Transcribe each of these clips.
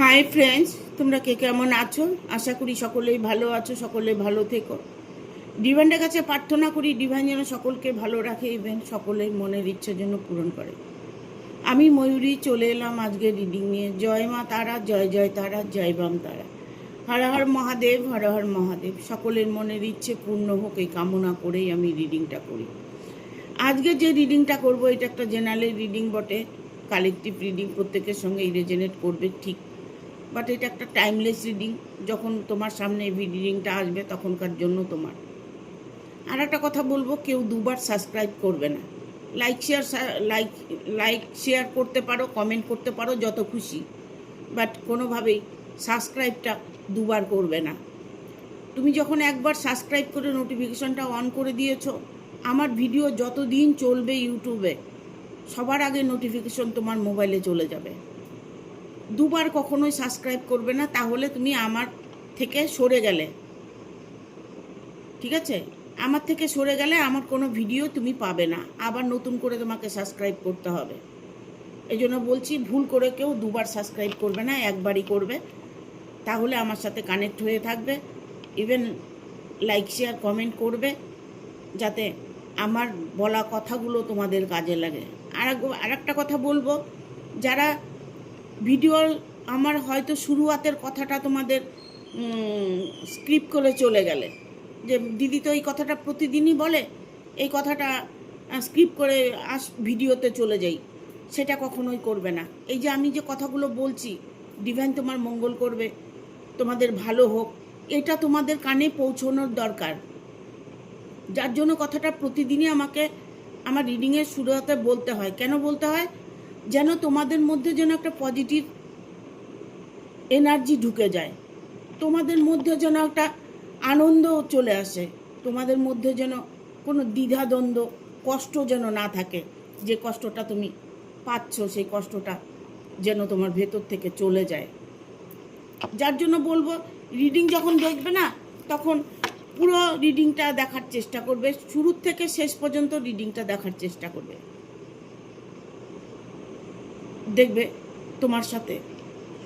Hi friends, তোমরা কে কেমন আছো? আশা করি সকলেই ভালো আছো, সকলে ভালো থেকো। ডিভাইনের কাছে প্রার্থনা করি ডিভাইন যেন সকলকে ভালো রাখে, ইভেন সকলের মনের ইচ্ছা যেন পূরণ করে। আমি ময়ূরী চলে এলাম আজকে রিডিং নিয়ে। জয় মা তারা, জয় জয় তারা, জয় বাম তারা। হর হর মহাদেব, হর হর মহাদেব। সকলের মনের ইচ্ছে পূর্ণ হোক এই কামনা করেই আমি রিডিংটা করি। আজকে যে রিডিংটা করব এটা একটা জেনারেল রিডিং বটে, কালেকটিভ রিডিং, প্রত্যেকের সঙ্গে রেজোনেট করবে ঠিক, বাট এটা একটা টাইমলেস রিডিং। যখন তোমার সামনে রিডিংটা আসবে তখনকার জন্য তোমার। আর একটা কথা বলবো, কেউ দুবার সাবস্ক্রাইব করবে না। লাইক শেয়ার করতে পারো, কমেন্ট করতে পারো, যত খুশি, বাট কোনোভাবেই সাবস্ক্রাইবটা দুবার করবে না। তুমি যখন একবার সাবস্ক্রাইব করে নোটিফিকেশনটা অন করে দিয়েছো, আমার ভিডিও যত দিন চলবে ইউটিউবে সবার আগে নোটিফিকেশন তোমার মোবাইলে চলে যাবে। দুবার কখনোই সাবস্ক্রাইব করবে না, তাহলে তুমি আমার থেকে সরে গেলে। ঠিক আছে? আমার থেকে সরে গেলে আমার কোনো ভিডিও তুমি পাবে না, আবার নতুন করে তোমাকে সাবস্ক্রাইব করতে হবে। এই জন্য বলছি, ভুল করে কেউ দুবার সাবস্ক্রাইব করবে না, একবারই করবে। তাহলে আমার সাথে কানেক্ট হয়ে থাকবে, ইভেন লাইক শেয়ার কমেন্ট করবে, যাতে আমার বলা কথাগুলো তোমাদের কাজে লাগে। আর একটা কথা বলবো, যারা ভিডিও আমার হয়তো শুরুয়াতের কথাটা তোমাদের স্ক্রিপ্ট করে চলে গেলে, যে দিদি তো এই কথাটা প্রতিদিনই বলে, এই কথাটা স্ক্রিপ্ট করে ভিডিওতে চলে যাই, সেটা কখনোই করবে না। এই যে আমি যে কথাগুলো বলছি, ডিভাইন তোমার মঙ্গল করবে, তোমাদের ভালো হোক, এটা তোমাদের কানে পৌঁছানোর দরকার। যার জন্য কথাটা প্রতিদিনই আমাকে আমার রিডিংয়ের শুরুতে বলতে হয়। কেন বলতে হয়? যেন তোমাদের মধ্যে যেন একটা পজিটিভ এনার্জি ঢুকে যায়, তোমাদের মধ্যে যেন একটা আনন্দ চলে আসে, তোমাদের মধ্যে যেন কোনো দ্বিধাদ্বন্দ্ব, কষ্ট যেন না থাকে। যে কষ্টটা তুমি পাচ্ছ সেই কষ্টটা যেন তোমার ভেতর থেকে চলে যায়। যার জন্য বলবো, রিডিং যখন দেখবে না, তখন পুরো রিডিংটা দেখার চেষ্টা করবে, শুরু থেকে শেষ পর্যন্ত রিডিংটা দেখার চেষ্টা করবে। দেখবে তোমার সাথে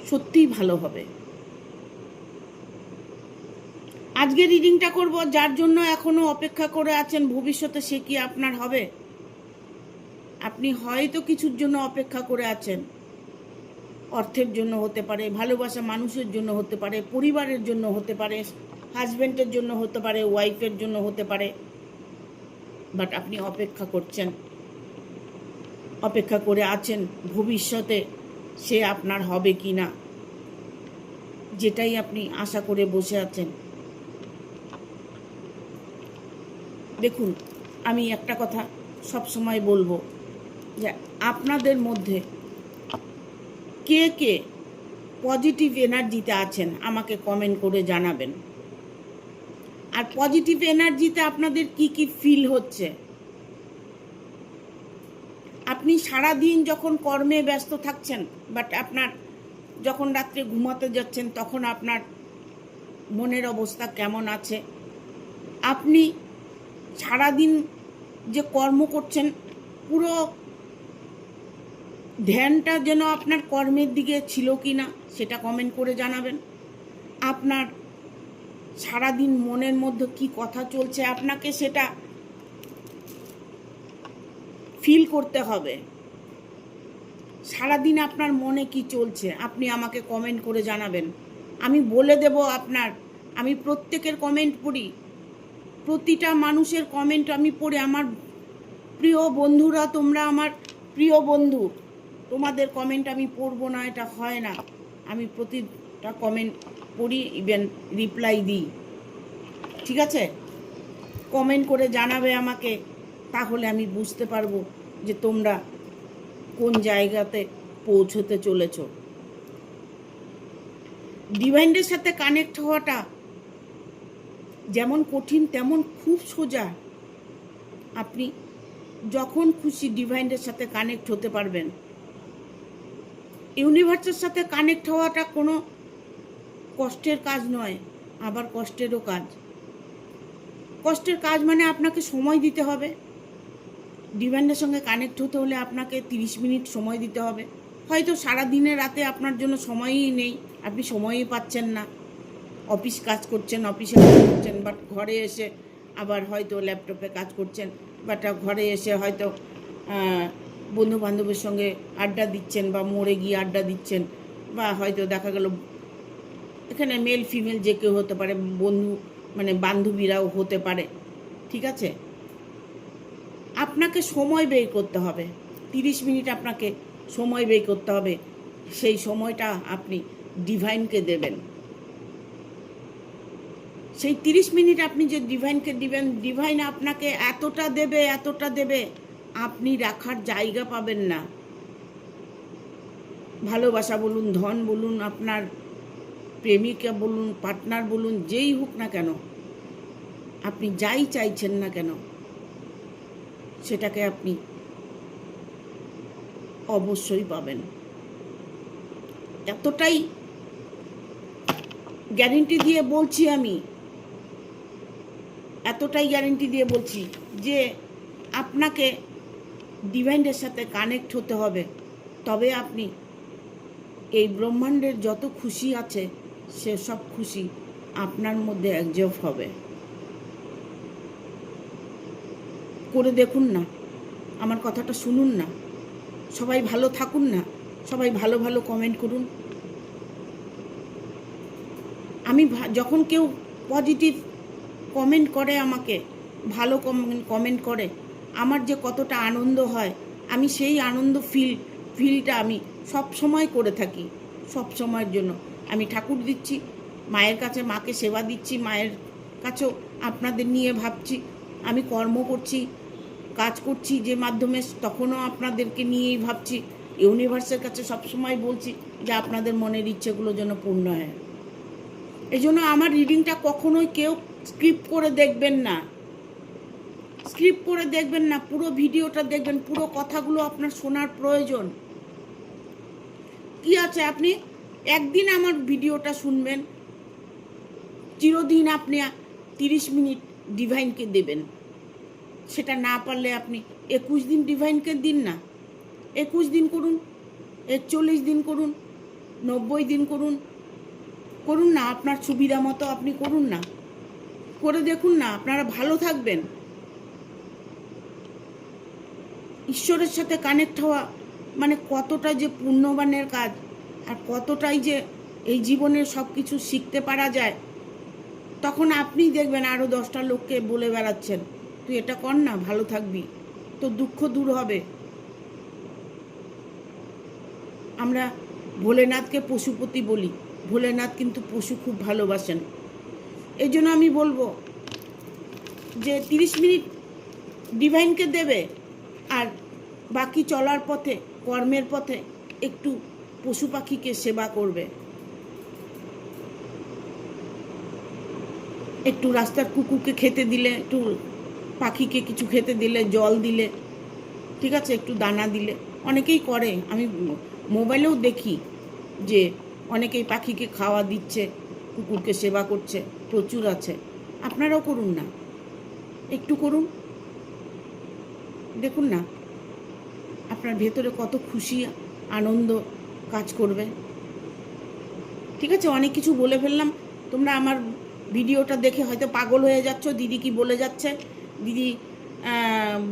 সত্যিই ভালো হবে। আজকে রিডিংটা করব, যার জন্য এখনো অপেক্ষা করে আছেন, ভবিষ্যতে সে কি আপনার হবে? আপনি হয়তো কিছুর জন্য অপেক্ষা করে আছেন, অর্থের জন্য হতে পারে, ভালোবাসা মানুষের জন্য হতে পারে, পরিবারের জন্য হতে পারে, হাজব্যান্ডের জন্য হতে পারে, ওয়াইফের জন্য হতে পারে, বাট আপনি অপেক্ষা করছেন, অপেক্ষা করে আছেন ভবিষ্যতে সে আপনার হবে কি না, যেটাই আপনি আশা করে বসে আছেন। দেখুন, আমি একটা কথা সব সময় বলবো, যে আপনাদের মধ্যে কে কে পজিটিভ এনার্জিতে আছেন আমাকে কমেন্ট করে জানাবেন। আর পজিটিভ এনার্জিতে আপনাদের কি কি ফিল হচ্ছে। আপনি সারা দিন যখন কর্মে ব্যস্ত থাকছেন, বাট আপনার যখন রাত্রে ঘুমাতে যাচ্ছেন তখন আপনার মনের অবস্থা কেমন আছে। আপনি সারাদিন যে কর্ম করছেন, পুরো ধ্যানটা যেন আপনার কর্মের দিকে ছিল কি না সেটা কমেন্ট করে জানাবেন। আপনার সারাদিন মনের মধ্যে কি কথা চলছে আপনাকে সেটা ফিল করতে হবে। সারাদিন আপনার মনে কি চলছে আপনি আমাকে কমেন্ট করে জানাবেন, আমি বলে দেব আপনার। আমি প্রত্যেকের কমেন্ট পড়ি, প্রতিটা মানুষের কমেন্ট আমি পড়ি। আমার প্রিয় বন্ধুরা, তোমরা আমার প্রিয় বন্ধু, তোমাদের কমেন্ট আমি পড়বো না এটা হয় না। আমি প্রতিটা কমেন্ট পড়ি, ইভেন রিপ্লাই দিই। ঠিক আছে? কমেন্ট করে জানাবে আমাকে, তাহলে আমি বুঝতে পারবো যে তোমরা কোন জায়গাতে পৌঁছতে চলেছ। ডিভাইনের সাথে কানেক্ট হওয়াটা যেমন কঠিন তেমন খুব সোজা। আপনি যখন খুশি ডিভাইনের সাথে কানেক্ট হতে পারবেন। ইউনিভার্সের সাথে কানেক্ট হওয়াটা কোনো কষ্টের কাজ নয়, আবার কষ্টেরও কাজ। কষ্টের কাজ মানে আপনাকে সময় দিতে হবে। ডিভাইনের সঙ্গে কানেক্ট হতে হলে আপনাকে 30 মিনিট সময় দিতে হবে, হয়তো সারা দিনে রাতে আপনার জন্য সময়ই নেই, আপনি সময়ই পাচ্ছেন না, অফিস কাজ করছেন, অফিসে কাজ করছেন, বাট ঘরে এসে আবার হয়তো ল্যাপটপে কাজ করছেন, বাট ঘরে এসে হয়তো বন্ধু বান্ধবের সঙ্গে আড্ডা দিচ্ছেন, বা মোড়ে গিয়ে আড্ডা দিচ্ছেন, বা হয়তো দেখা গেল এখানে মেল ফিমেল যে কেউ হতে পারে, বন্ধু মানে বান্ধবীরাও হতে পারে, ঠিক আছে? আপনাকে সময় ব্যয় করতে হবে, 30 মিনিট আপনাকে সময় ব্যয় করতে হবে। সেই সময়টা আপনি ডিভাইনকে দেবেন। সেই 30 মিনিট আপনি যে ডিভাইনকে দিবেন, ডিভাইন আপনাকে এতটা দেবে আপনি রাখার জায়গা পাবেন না। ভালোবাসা বলুন, ধন বলুন, আপনার প্রেমিকা বলুন, পার্টনার বলুন, যেই হোক না কেন, আপনি যাই চাইছেন না কেন, সেটাকে আপনি অবশ্যই পাবেন। এতটাই গ্যারেন্টি দিয়ে বলছি আমি, এতটাই গ্যারেন্টি দিয়ে বলছি যে আপনাকে ডিভাইনের সাথে কানেক্ট হতে হবে, তবে আপনি এই ব্রহ্মাণ্ডের যত খুশি আছে সে সব খুশি আপনার মধ্যে একজোট হবে। করে দেখুন না, আমার কথাটা শুনুন না, সবাই ভালো থাকুন না, সবাই ভালো ভালো কমেন্ট করুন। আমি যখন কেউ পজিটিভ কমেন্ট করে, আমাকে ভালো কমেন্ট করে, আমার যে কতটা আনন্দ হয়, আমি সেই আনন্দ ফিলটা আমি সব সময় করে থাকি। সব সময়ের জন্য আমি ঠাকুর দিচ্ছি, মায়ের কাছে মাকে সেবা দিচ্ছি, মায়ের কাছেও আপনাদের নিয়ে ভাবছি, আমি কর্ম করছি, কাজ করছি যে মাধ্যমে, তখনও আপনাদেরকে নিয়েই ভাবছি। ইউনিভার্সের কাছে সবসময় বলছি যে আপনাদের মনের ইচ্ছেগুলো যেন পূর্ণ হয়। এই জন্য আমার রিডিংটা কখনোই কেউ স্ক্রিপ্ট করে দেখবেন না, স্ক্রিপ্ট করে দেখবেন না, পুরো ভিডিওটা দেখবেন, পুরো কথাগুলো আপনার শোনার প্রয়োজন। কি আছে, আপনি একদিন আমার ভিডিওটা শুনবেন, চিরদিন আপনি 30 মিনিট ডিভাইনকে দেবেন। সেটা না পারলে আপনি 21 দিন ডিভাইনকে দিন না, 21 দিন করুন, 41 দিন করুন, 90 দিন করুন, করুন না, আপনার সুবিধা মতো আপনি করুন না, করে দেখুন না, আপনারা ভালো থাকবেন। ঈশ্বরের সাথে কানেক্ট হওয়া মানে কতটা যে পুণ্যবানের কাজ, আর কতটাই যে এই জীবনের সব কিছু শিখতে পারা যায়। তখন আপনি দেখবেন আরও 10টা লোককে বলে বেড়াচ্ছেন, তুই এটা কর না, ভালো থাকবি, তোর দুঃখ দূর হবে। আমরা ভোলেনাথকে পশুপতি বলি, ভোলেনাথ কিন্তু পশু খুব ভালোবাসেন। এই জন্য আমি বলবো যে 30 মিনিট ডিভাইনকে দেবে, আর বাকি চলার পথে, কর্মের পথে একটু পশু পাখিকে সেবা করবে, একটু রাস্তার কুকুরকে খেতে দিলে, একটু পাখিকে কিছু খেতে দিলে, জল দিলে, ঠিক আছে, একটু দানা দিলে। অনেকেই করে, আমি মোবাইলেও দেখি যে অনেকেই পাখিকে খাওয়া দিচ্ছে, কুকুরকে সেবা করছে, প্রচুর আছে। আপনারাও করুন না, একটু করুন, দেখুন না আপনার ভেতরে কত খুশি আনন্দ কাজ করবে। ঠিক আছে, অনেক কিছু বলে ফেললাম, তোমরা আমার ভিডিওটা দেখে হয়তো পাগল হয়ে যাচ্ছ, দিদি কি বলে যাচ্ছে, দিদি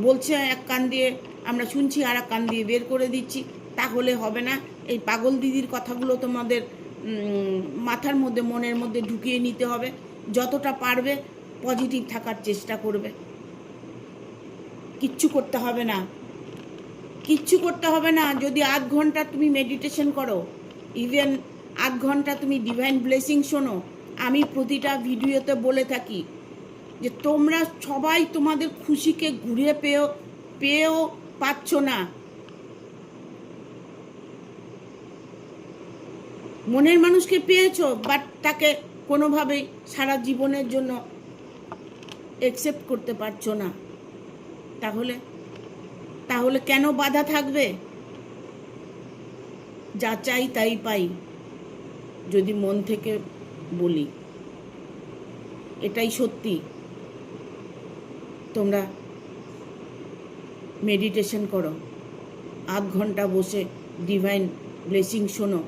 বলছে এক কান দিয়ে আমরা শুনছি আর এক কান দিয়ে বের করে দিচ্ছি, তাহলে হবে না। এই পাগল দিদির কথাগুলো তোমাদের মাথার মধ্যে, মনের মধ্যে ঢুকিয়ে নিতে হবে। যতটা পারবে পজিটিভ থাকার চেষ্টা করবে। কিচ্ছু করতে হবে না, কিচ্ছু করতে হবে না। যদি আধ ঘন্টা তুমি মেডিটেশন করো, ইভেন আধ ঘন্টা তুমি ডিভাইন ব্লেসিং শোনো, আমি প্রতিটা ভিডিওতে বলে থাকি যে তোমরা সবাই তোমাদের খুশিকে ঘুরে পেয়েও পাচ্ছ না। মনের মানুষকে পেয়েছো, বাট তাকে কোনোভাবেই সারা জীবনের জন্য অ্যাকসেপ্ট করতে পারছো না। তাহলে কেন বাধা থাকবে? যা চাই তাই পাই, যদি মন থেকে বলি, এটাই সত্যি। তোমরা মেডিটেশন করো, আধ ঘন্টা বসে ডিভাইন ব্লেসিং শোনো।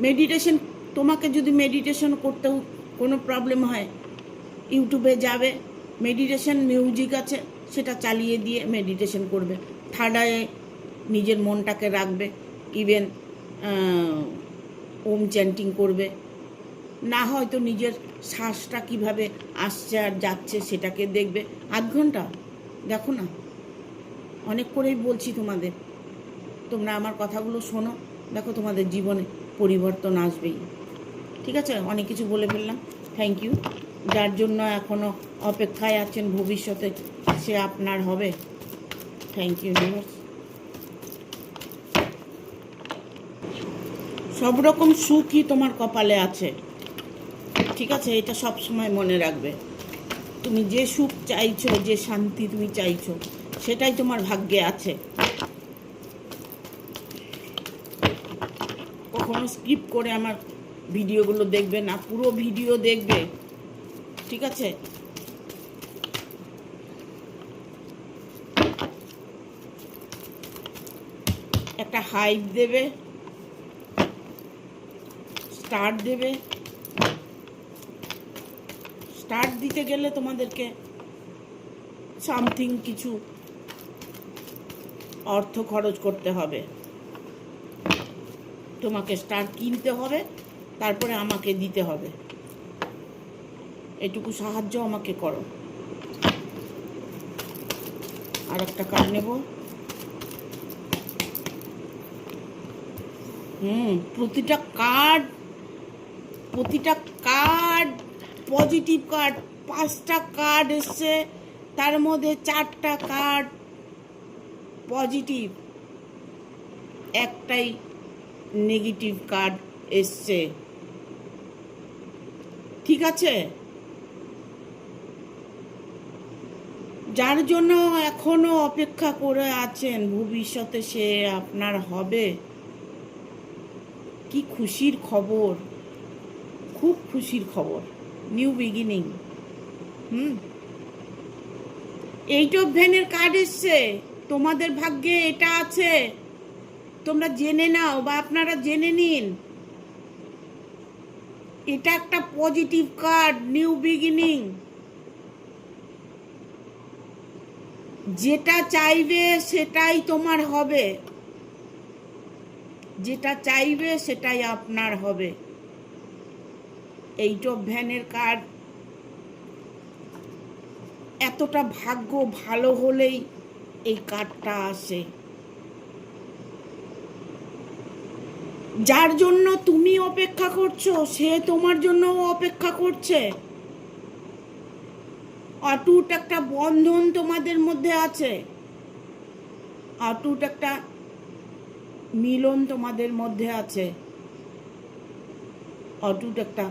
মেডিটেশন, তোমাকে যদি মেডিটেশন করতেও কোনো প্রবলেম হয়, ইউটিউবে যাবে, মেডিটেশন মিউজিক আছে, সেটা চালিয়ে দিয়ে মেডিটেশন করবে। থার্ড আইয়ে নিজের মনটাকে রাখবে, ইভেন ওম চ্যান্টিং করবে। না হয়তো নিজের শ্বাসটা কিভাবে আসছে আর যাচ্ছে সেটাকে দেখবে। আধ ঘন্টা দেখো না, অনেক করেই বলছি তোমাদের, তোমরা আমার কথাগুলো শোনো, দেখো তোমাদের জীবনে পরিবর্তন আসবেই। ঠিক আছে, অনেক কিছু বলে ফেললাম। Thank you. যার জন্য এখনও অপেক্ষায় আছেন, ভবিষ্যতে সে আপনার হবে। Thank you universe. সব রকম সুখই তোমার কপালে আছে, ঠিক আছে? এটা সব সময় মনে রাখবে। তুমি যে সুখ চাইছো, যে শান্তি তুমি চাইছো, সেটাই তোমার ভাগ্যে আছে। কখনো স্কিপ করে আমার ভিডিওগুলো দেখবে না, পুরো ভিডিও দেখবে, ঠিক আছে? একটা হাইপ দেবে, স্টার্ট দেবে। স্টার্ট দিতে গেলে তোমাদেরকে সামথিং কিছু অর্থ খরচ করতে হবে, তোমাকে স্টার কিনতে হবে, তারপরে আমাকে দিতে হবে। এটুকু সাহায্য আমাকে করো। আর একটা কার্ড নেব। প্রতিটা কার্ড পজিটিভ কার্ড। 5টা কার্ড এসছে, তার মধ্যে 4টা কার্ড পজিটিভ, একটাই নেগেটিভ কার্ড এসছে, ঠিক আছে? যার জন্য এখনো অপেক্ষা করে আছেন, ভবিষ্যতে সে আপনার হবে। কি খুশির খবর, খুব খুশির খবর, নিউ বিগিনিং। 8 অফ ভেনের কার্ড এসছে, তোমাদের ভাগ্যে এটা আছে, তোমরা জেনে নাও বা আপনারা জেনে নিন। এটা একটা পজিটিভ কার্ড, নিউ বিগিনিং। যেটা চাইবে সেটাই তোমার হবে, যেটা চাইবে সেটাই আপনার হবে। 8 অফ ভ্যানের কার্ড। এতটা ভাগ্য ভালো হলেই এই কার্ডটা আসে। যার জন্য তুমি অপেক্ষা করছো, সে তোমার জন্য অপেক্ষা করছে। অটুট একটা বন্ধন তোমাদের মধ্যে আছে, অটুট একটা মিলন তোমাদের মধ্যে আছে, অটুট একটা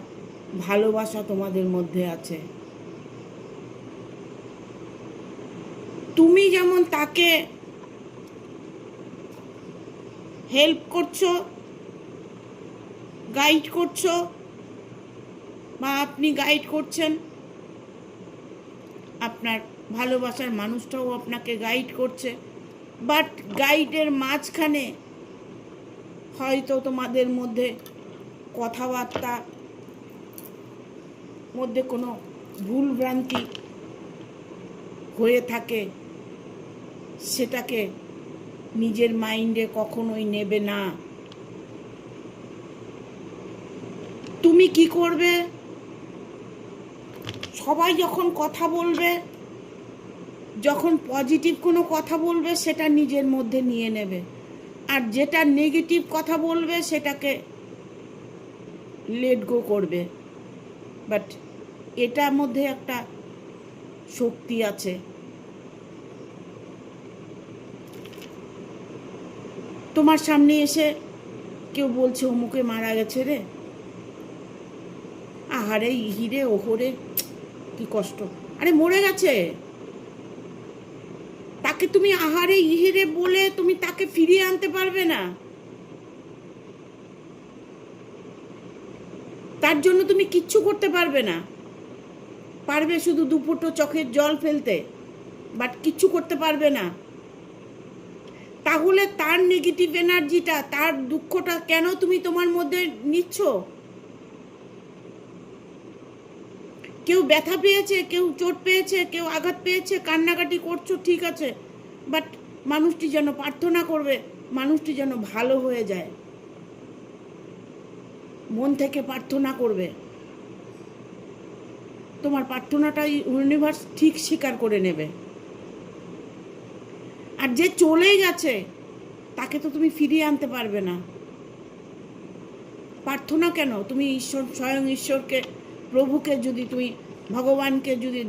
ভালোবাসা তোমাদের মধ্যে আছে। তুমি যেমন তাকে হেল্প করছো, গাইড করছো, বা আপনি গাইড করছেন, আপনার ভালোবাসার মানুষটাও আপনাকে গাইড করছে। বাট গাইডের মাঝখানে হয়তো তোমাদের মধ্যে কথাবার্তা মধ্যে কোনো ভুলভ্রান্তি হয়ে থাকে, সেটাকে নিজের মাইন্ডে কখনোই নেবে না। তুমি কি করবে, সবাই যখন কথা বলবে, যখন পজিটিভ কোনো কথা বলবে, সেটা নিজের মধ্যে নিয়ে নেবে, আর যেটা নেগেটিভ কথা বলবে সেটাকে লেট গো করবে। বাট এটার মধ্যে একটা শক্তি আছে। তোমার সামনে এসে কেউ বলছে অমুকে মারা গেছে রে, আহারে ইহিরে ওহরে কি কষ্ট, আরে মরে গেছে। তাকে তুমি আহারে ইহিরে বলে তুমি তাকে ফিরিয়ে আনতে পারবে না। তার জন্য তুমি কিচ্ছু করতে পারবে না, পারবে শুধু দুপুটো চোখের জল ফেলতে, বাট কিচ্ছু করতে পারবে না। তাহলে তার নেগেটিভ এনার্জিটা, তার দুঃখটা কেন তুমি তোমার মধ্যে নিচ্ছ? কেউ ব্যথা পেয়েছে, কেউ চোট পেয়েছে, কেউ আঘাত পেয়েছে, কান্নাকাটি করছো, ঠিক আছে, বাট মানুষটি যেন প্রার্থনা করবে, মানুষটি যেন ভালো হয়ে যায়, মন থেকে প্রার্থনা করবে। তোমার প্রার্থনাটাই ইউনিভার্স ঠিক স্বীকার করে নেবে। আর যে চলে গেছে তাকে তো তুমি ফিরিয়ে আনতে পারবে না। প্রার্থনা কেন, তুমি ঈশ্বর, স্বয়ং ঈশ্বরকে, প্রভুকে যদি তুমি, ভগবানকে যদি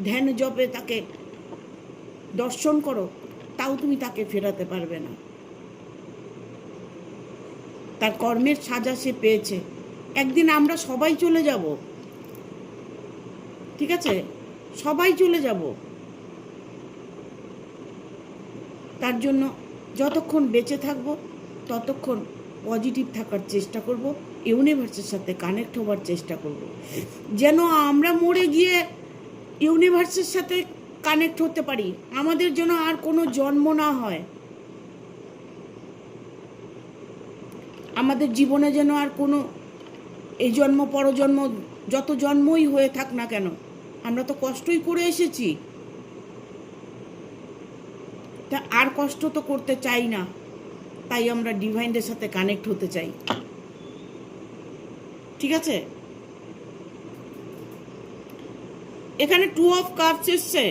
ধ্যান জপে তাকে দর্শন করো, তাও তুমি তাকে ফেরাতে পারবে না। তার কর্মের সাজা সে পেয়েছে। একদিন আমরা সবাই চলে যাব, ঠিক আছে, সবাই চলে যাব। তার জন্য যতক্ষণ বেঁচে থাকবো ততক্ষণ পজিটিভ থাকার চেষ্টা করব, ইউনিভার্সের সাথে কানেক্ট হবার চেষ্টা করব, যেন আমরা মরে গিয়ে ইউনিভার্সের সাথে কানেক্ট হতে পারি, আমাদের যেন আর কোনো জন্ম না হয়, আমাদের জীবনে যেন আর কোনো এই জন্ম পরজন্ম যত জন্মই হয়ে থাক না কেন, আমরা তো কষ্টই করে এসেছি, তা আর কষ্ট তো করতে চাই না। তাই আমরা ডিভাইনের সাথে কানেক্ট হতে চাই, ঠিক আছে। এখানে 2 অফ কাপস এসছে।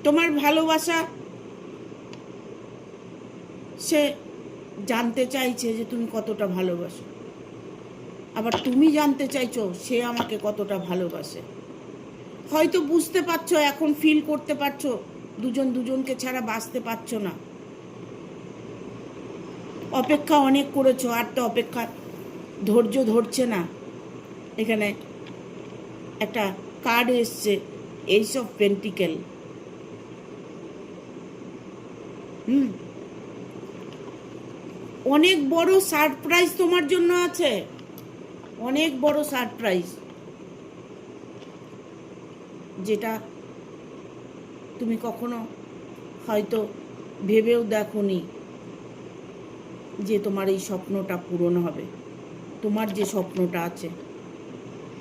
তোমার ভালোবাসা সে জানতে চাইছে যে তুমি কতটা ভালোবাসো, আবার তুমি জানতে চাইছো সে আমাকে কতটা ভালোবাসে। হয়তো বুঝতে পারছো, এখন ফিল করতে পারছো দুজন দুজনকে ছাড়া বাঁচতে পারছো না। অপেক্ষা অনেক করেছো, আর তো অপেক্ষা ধৈর্য ধরছে না। এখানে একটা কার্ড এসছে, এইস অফ পেন্টিকেল। অনেক বড় সারপ্রাইজ তোমার জন্য আছে, অনেক বড় সারপ্রাইজ, যেটা তুমি কখনো হয়তো ভেবেও দেখোনি যে তোমার এই স্বপ্নটা পূরণ হবে। তোমার যে স্বপ্নটা আছে,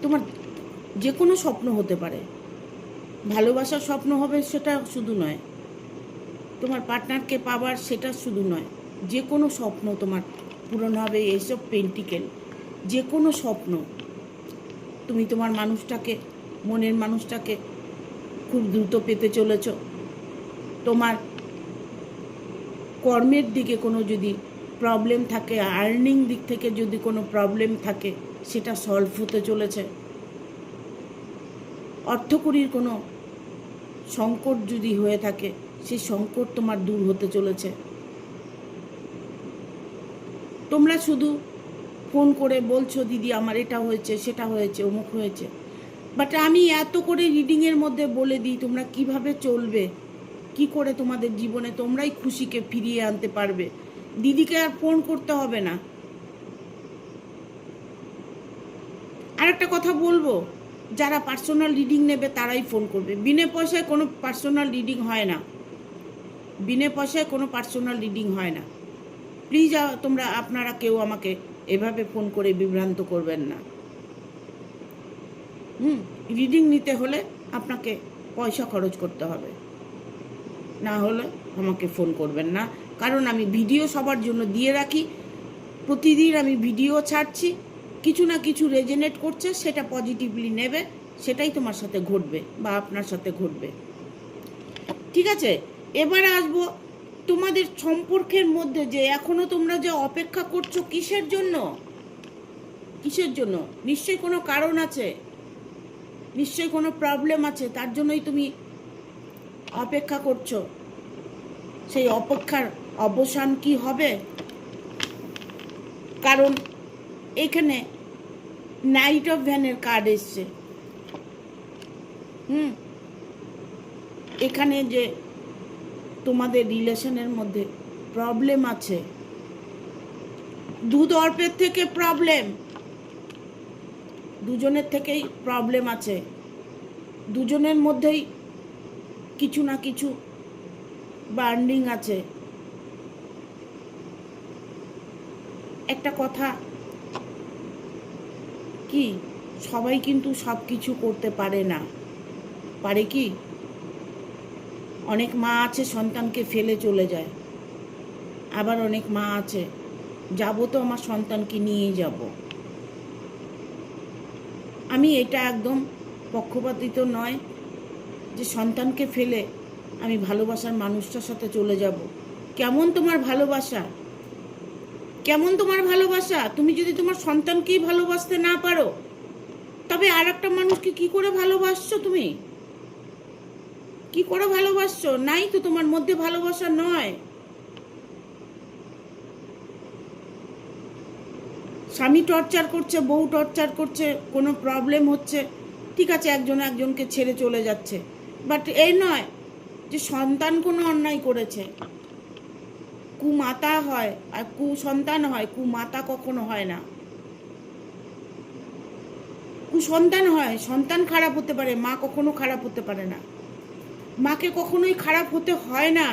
তোমার যে কোনো স্বপ্ন হতে পারে, ভালোবাসার স্বপ্ন হবে সেটা শুধু নয়, তোমার পার্টনারকে পাবার সেটা শুধু নয়, যে কোনো স্বপ্ন তোমার পূরণ হবে। এইসব পেন্টিকেল, যে কোনো স্বপ্ন, তুমি তোমার মানুষটাকে, মনের মানুষটাকে খুব দ্রুত পেতে চলেছ। তোমার কর্মের দিকে কোনো যদি প্রবলেম থাকে, আর্নিং দিক থেকে যদি কোনো প্রবলেম থাকে, সেটা সলভ হতে চলেছে। অর্থকরীর কোনো সংকট যদি হয়ে থাকে, সেই সংকট তোমার দূর হতে চলেছে। তোমরা শুধু ফোন করে বলছো দিদি আমার এটা হয়েছে, সেটা হয়েছে, অমুক হয়েছে, বাট আমি এত করে রিডিংয়ের মধ্যে বলে দিই তোমরা কিভাবে চলবে, কি করে তোমাদের জীবনে তোমরাই খুশিকে ফিরিয়ে আনতে পারবে। দিদিকে আর ফোন করতে হবে না। আর একটা কথা বলবো, যারা পার্সোনাল রিডিং নেবে তারাই ফোন করবে। বিনা পয়সায় কোনো পার্সোনাল রিডিং হয় না, বিনা পয়সায় কোনো পার্সোনাল রিডিং হয় না। প্লিজ তোমরা, আপনারা কেউ আমাকে এভাবে ফোন করে বিভ্রান্ত করবেন না। রিডিং নিতে হলে আপনাকে পয়সা খরচ করতে হবে, না হলে আমাকে ফোন করবেন না। কারণ আমি ভিডিও সবার জন্য দিয়ে রাখি, প্রতিদিন আমি ভিডিও ছাড়ছি, কিছু না কিছু রেজনেট করছে, সেটা পজিটিভলি নেবে, সেটাই তোমার সাথে ঘটবে বা আপনার সাথে ঘটবে, ঠিক আছে। এবারে আসবো তোমাদের সম্পর্কের মধ্যে, যে এখনো তোমরা যে অপেক্ষা করছো, কিসের জন্য, কিসের জন্য? নিশ্চয়ই কোনো কারণ আছে, নিশ্চয়ই কোনো প্রবলেম আছে, তার জন্যই তুমি অপেক্ষা করছো। সেই অপেক্ষার অবসান কি হবে? কারণ এখানে নাইট অফ ভ্যানের কার্ড এসছে। এখানে যে তোমাদের রিলেশনের মধ্যে প্রবলেম আছে, দুতরফের থেকে প্রবলেম, দুজনের থেকেই প্রবলেম আছে, দুজনের মধ্যেই কিছু না কিছু বা আর্নিং আছে। একটা কথা কি, সবাই কিন্তু সব কিছু করতে পারে না, পারে কি? অনেক মা আছে সন্তানকে ফেলে চলে যায়, আবার অনেক মা আছে যাবো তো আমার সন্তানকে নিয়ে যাব। আমি এটা একদম পক্ষপাতিত নয় যে সন্তানকে ফেলে আমি ভালোবাসার মানুষটার সাথে চলে যাব। কেমন তোমার ভালোবাসা, কেমন তোমার ভালোবাসা? তুমি যদি তোমার সন্তানকেই ভালোবাসতে না পারো, তবে আর একটা মানুষকে কি করে ভালোবাসছো? তুমি কি করে ভালোবাসছো? নাই তো, তোমার মধ্যে ভালোবাসা নয়। স্বামী টর্চার করছে, বউ টর্চার করছে, কোনো প্রবলেম হচ্ছে, ঠিক আছে, একজন একজনকে ছেড়ে চলে যাচ্ছে, বাট এই নয় যে সন্তান কোনো অন্যায় করেছে। কুমাতা হয় আর কুসন্তান হয়, কুমাতা কখনো হয় না। কুসন্তান হয়, সন্তান খারাপ হতে পারে, মা কখনো খারাপ হতে পারে না, মাকে কখনোই খারাপ হতে হয় না।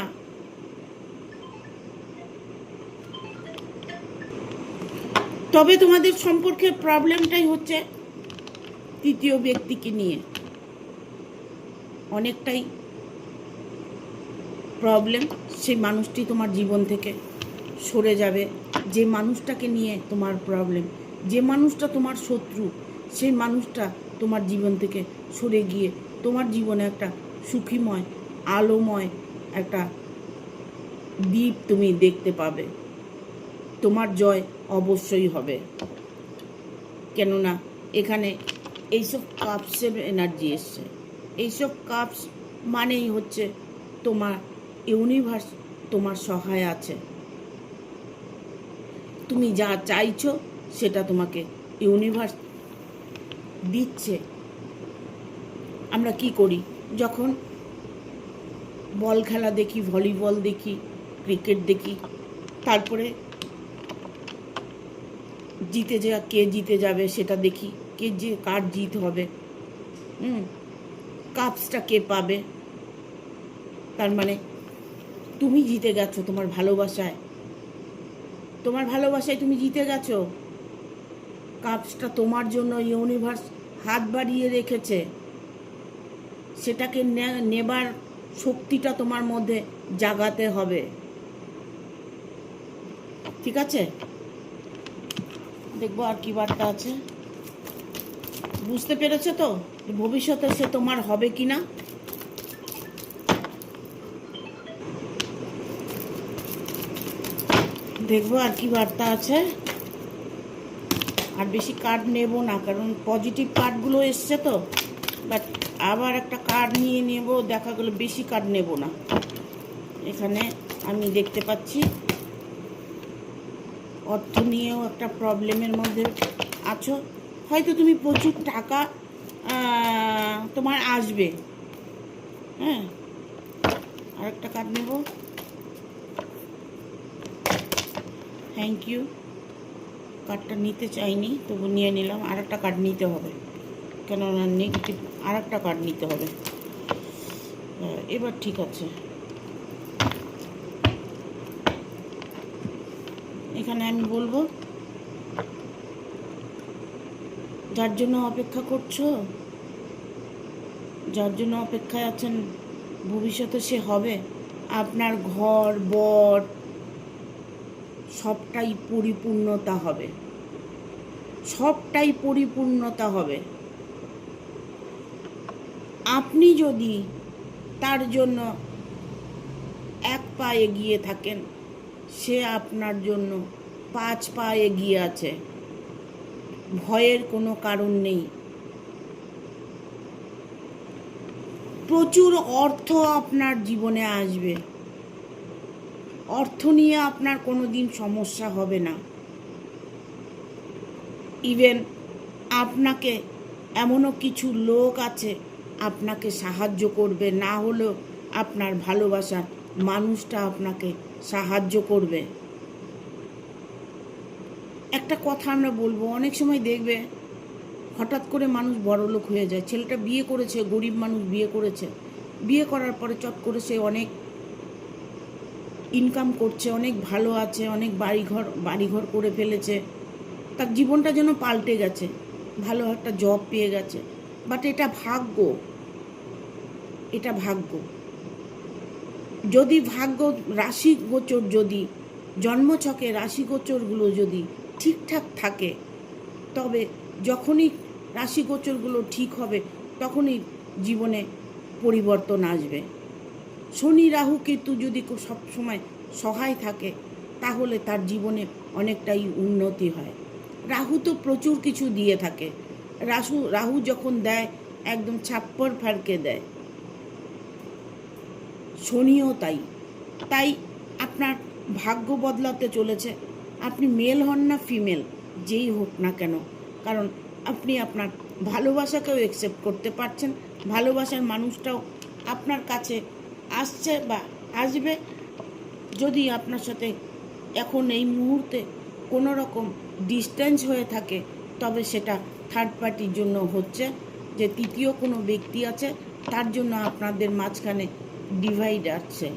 তবে তোমাদের সম্পর্কের প্রবলেমটাই হচ্ছে তৃতীয় ব্যক্তিকে নিয়ে, অনেকটাই প্রবলেম। সেই মানুষটি তোমার জীবন থেকে সরে যাবে, যে মানুষটাকে নিয়ে তোমার প্রবলেম, যে মানুষটা তোমার শত্রু, সেই মানুষটা তোমার জীবন থেকে সরে গিয়ে তোমার জীবনে একটা সুখীময় আলোময় একটা দ্বীপ তুমি দেখতে পাবে। তোমার জয় অবশ্যই হবে, কেননা এখানে এইসব কাপসের এনার্জি এসছে। এইসব কাপস মানেই হচ্ছে তোমার ইউনিভার্স তোমার সহায় আছে। তুমি যা চাইছো সেটা তোমাকে ইউনিভার্স দিচ্ছে। আমরা কি করি যখন বল খেলা দেখি, ভলিবল দেখি, ক্রিকেট দেখি, তারপরে কে জিতে যাবে সেটা দেখি, কার জিত হবে, কাপসটা কে পাবে, তার মানে তুমি জিতে গেছো তোমার ভালোবাসায়, তোমার ভালোবাসায় তুমি জিতে গেছো। কাপসটা তোমার জন্য ইউনিভার্স হাত বাড়িয়ে রেখেছে, সেটাকে নেবার শক্তিটা তোমার মধ্যে জাগাতে হবে, ঠিক আছে? দেখবো আর কি বার্তা আছে। বুঝতে পেরেছো তো ভবিষ্যতে সে তোমার হবে কি না? দেখবো আর কি বার্তা আছে। আর বেশি কার্ড নেব না, কারণ পজিটিভ কার্ডগুলো এসছে তো, বাট আবার একটা কার্ড নিয়ে নেব, দেখা গেলো বেশি কার্ড নেব না। এখানে আমি দেখতে পাচ্ছি অর্থ নিয়েও একটা প্রবলেমের মধ্যে আছো, হয়তো তুমি প্রচুর টাকা তোমার আসবে। হ্যাঁ, আরেকটা কার্ড নেব। থ্যাংক ইউ, কার্ডটা নিতে চাইনি তবু নিয়ে নিলাম। আরেকটা কার্ড নিতে হবে, কেননা নেগেটিভ আরেকটা কার্ড নিতে হবে। এবার ঠিক আছে। এখানে আমি বলবো, যার জন্য অপেক্ষা করছো, যার জন্য অপেক্ষায় আছেন, ভবিষ্যতে সে হবে। আপনার ঘর বর সবটাই পরিপূর্ণতা হবে, সবটাই পরিপূর্ণতা হবে। আপনি যদি তার জন্য এক পা এগিয়ে থাকেন, সে আপনার জন্য 5 পা এগিয়ে আছে। ভয়ের কোনো কারণ নেই। প্রচুর অর্থ আপনার জীবনে আসবে, অর্থ নিয়ে আপনার কোনো দিন সমস্যা হবে না। ইভেন আপনাকে এমনও কিছু লোক আছে আপনাকে সাহায্য করবে, না হলেও আপনার ভালোবাসার মানুষটা আপনাকে সাহায্য করবে। একটা কথা আমরা বলবো, অনেক সময় দেখবে হঠাৎ করে মানুষ বড়লোক হয়ে যায়। ছেলেটা বিয়ে করেছে, গরিব মানুষ বিয়ে করেছে, বিয়ে করার পরে চট করে সে অনেক ইনকাম করছে, অনেক ভালো আছে, অনেক বাড়িঘর করে ফেলেছে, তার জীবনটা যেন পাল্টে গেছে, ভালো একটা জব পেয়ে গেছে। বাট এটা ভাগ্য, এটা ভাগ্য। যদি ভাগ্য রাশি গোচর, যদি জন্মছকে রাশি গোচরগুলো যদি ঠিকঠাক থাকে, তবে যখনই রাশি গোচরগুলো ঠিক হবে তখনই জীবনে পরিবর্তন আসবে। শনি রাহু কেতু যদি সবসময় সহায় থাকে তাহলে তার জীবনে অনেকটাই উন্নতি হয়। রাহু তো প্রচুর কিছু দিয়ে থাকে, রাহু যখন দেয় একদম ছাপ্পর ফাড়কে দেয়, শনিও তাই। তাই আপনার ভাগ্য বদলাতে চলেছে, আপনি মেল হন না ফিমেল, যেই হোক না কেন, কারণ আপনি আপনার ভালোবাসাকেও অ্যাকসেপ্ট করতে পারছেন, ভালোবাসার মানুষটাও আপনার কাছে আসছে বা আসবে। যদি আপনার সাথে এখন এই মুহূর্তে কোনো রকম ডিস্টেন্স হয়ে থাকে, তবে সেটা থার্ড পার্টির জন্য হচ্ছে, যে তৃতীয় কোনো ব্যক্তি আছে, তার জন্য আপনাদের মাঝখানে ডিভাইড আসছে,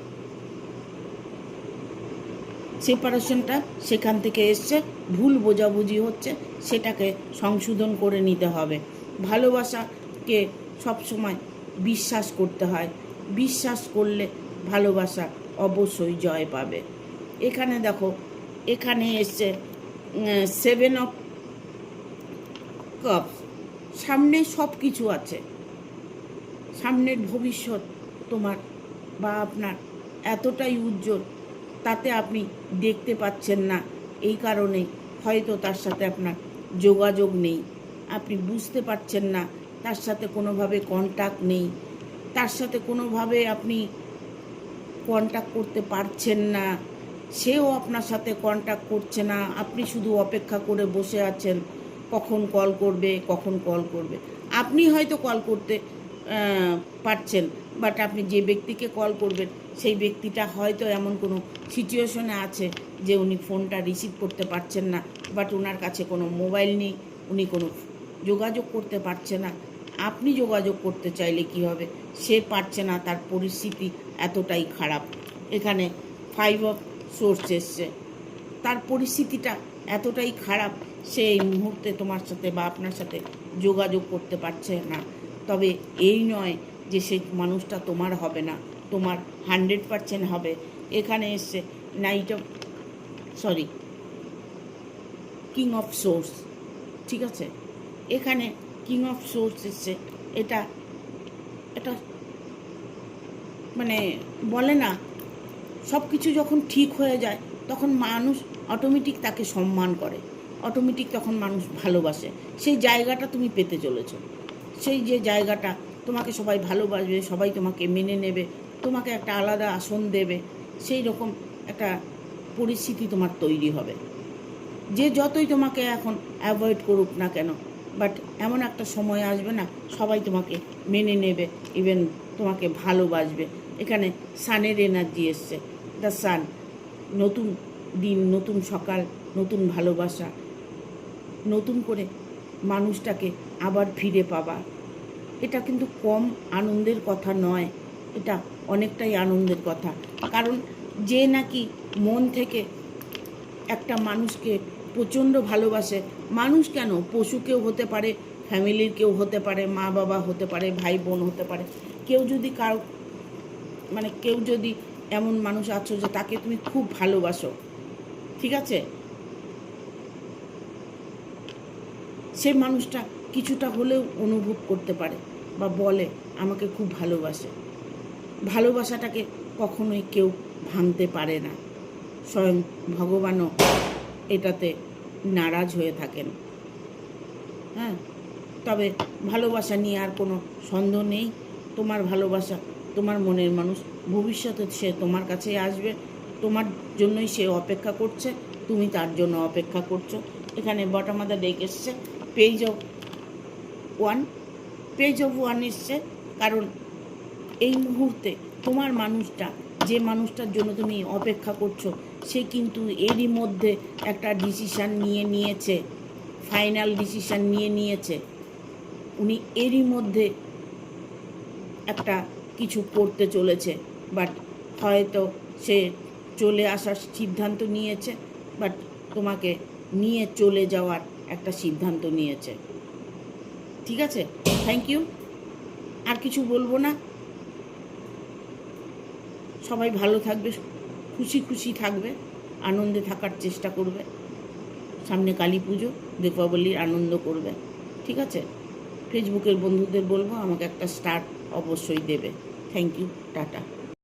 সেপারেশনটা সেখান থেকে এসছে, ভুল বোঝাবুঝি হচ্ছে, সেটাকে সংশোধন করে নিতে হবে। ভালোবাসাকে সবসময় বিশ্বাস করতে হয়, বিশ্বাস করলে ভালোবাসা অবশ্যই জয় পাবে। এখানে দেখো, এখানে এসছে 7 অফ কাপস, সামনে সব কিছু আছে, সামনের ভবিষ্যৎ তোমার বা আপনার এতটাই উজ্জ্বল, তাতে আপনি দেখতে পাচ্ছেন না, এই কারণে হয়তো তার সাথে আপনার যোগাযোগ নেই, আপনি বুঝতে পারছেন না, তার সাথে কোনোভাবে কন্ট্যাক্ট নেই, তার সাথে কোনোভাবে আপনি কন্ট্যাক্ট করতে পারছেন না, সেও আপনার সাথে কন্ট্যাক্ট করছে না, আপনি শুধু অপেক্ষা করে বসে আছেন কখন কল করবে, কখন কল করবে। আপনি হয়তো কল করতে পারছেন, বাট আপনি যে ব্যক্তিকে কল করবেন সেই ব্যক্তিটা হয়তো এমন কোনো সিচুয়েশনে আছে যে উনি ফোনটা রিসিভ করতে পারছেন না, বাট ওনার কাছে কোনো মোবাইল নেই, উনি কোনো যোগাযোগ করতে পারছে না। আপনি যোগাযোগ করতে চাইলে কি হবে, সে পারছে না, তার পরিস্থিতি এতটাই খারাপ। এখানে 5 অফ সোর্স এসছে, তার পরিস্থিতিটা এতটাই খারাপ, সে এই মুহূর্তে তোমার সাথে বা আপনার সাথে যোগাযোগ করতে পারছে না। তবে এই নয় যে সেই মানুষটা তোমার হবে না, তোমার 100% হবে। এখানে এসছে কিং অফ সোর্স, ঠিক আছে, এখানে কিং অফ সোর্স এসছে। এটা মানে বলে না, সব কিছু যখন ঠিক হয়ে যায় তখন মানুষ অটোমেটিক তাকে সম্মান করে, অটোমেটিক তখন মানুষ ভালোবাসে। সেই জায়গাটা তুমি পেতে চলেছো, সেই যে জায়গাটা তোমাকে সবাই ভালোবাসবে, সবাই তোমাকে মেনে নেবে, তোমাকে একটা আলাদা আসন দেবে, সেই রকম একটা পরিস্থিতি তোমার তৈরি হবে। যে যতই তোমাকে এখন অ্যাভয়েড করুক না কেন, বাট এমন একটা সময় আসবে না, সবাই তোমাকে মেনে নেবে, ইভেন তোমাকে ভালোবাসবে। এখানে সানের এনার্জি এসছে, দ্য সান, নতুন দিন, নতুন সকাল, নতুন ভালোবাসা, নতুন করে মানুষটাকে আবার ফিরে পাবা। এটা কিন্তু কম আনন্দের কথা নয়, এটা অনেকটাই আনন্দের কথা। কারণ যে নাকি মন থেকে একটা মানুষকে প্রচণ্ড ভালোবাসে, মানুষ কেন, পশুকেও হতে পারে, ফ্যামিলির কেউ হতে পারে, মা বাবা হতে পারে, ভাই বোন হতে পারে, কেউ যদি কেউ যদি এমন মানুষ আছো যে তাকে তুমি খুব ভালোবাসো, ঠিক আছে, সে মানুষটা কিছুটা হলেও অনুভব করতে পারে বা বলে আমাকে খুব ভালোবাসে। ভালোবাসাটাকে কখনোই কেউ ভাঙতে পারে না, স্বয়ং ভগবানও এটাতে নারাজ হয়ে থাকেন। হ্যাঁ, তবে ভালোবাসা নিয়ে আর কোনো সন্দেহ নেই, তোমার ভালোবাসা, তোমার মনের মানুষ, ভবিষ্যতে সে তোমার কাছে আসবে, তোমার জন্যই সে অপেক্ষা করছে, তুমি তার জন্য অপেক্ষা করছো। এখানে বটম অফ দ্য ডেক এসছে পেজ অফ ওয়ান এসছে, কারণ এই মুহূর্তে তোমার মানুষটা, যে মানুষটার জন্য তুমি অপেক্ষা করছো, সে কিন্তু এরই মধ্যে একটা ডিসিশান নিয়েছে, ফাইনাল ডিসিশান নিয়েছে। উনি এরই মধ্যে একটা কিছু করতে চলেছে, বাট হয়তো সে চলে আসার সিদ্ধান্ত নিয়েছে, বাট তোমাকে নিয়ে চলে যাওয়ার একটা সিদ্ধান্ত নিয়েছে। ঠিক আছে, থ্যাংক ইউ। আর কিছু বলবো না। সবাই ভালো থাকবে, খুশি খুশি থাকবে, আনন্দে থাকার চেষ্টা করবে। সামনে কালী পুজো, দীপাবলির আনন্দ করবে। ঠিক আছে, ফেসবুকের বন্ধুদের বলবো আমাকে একটা স্টার অবশ্যই দেবে। Thank you, tata.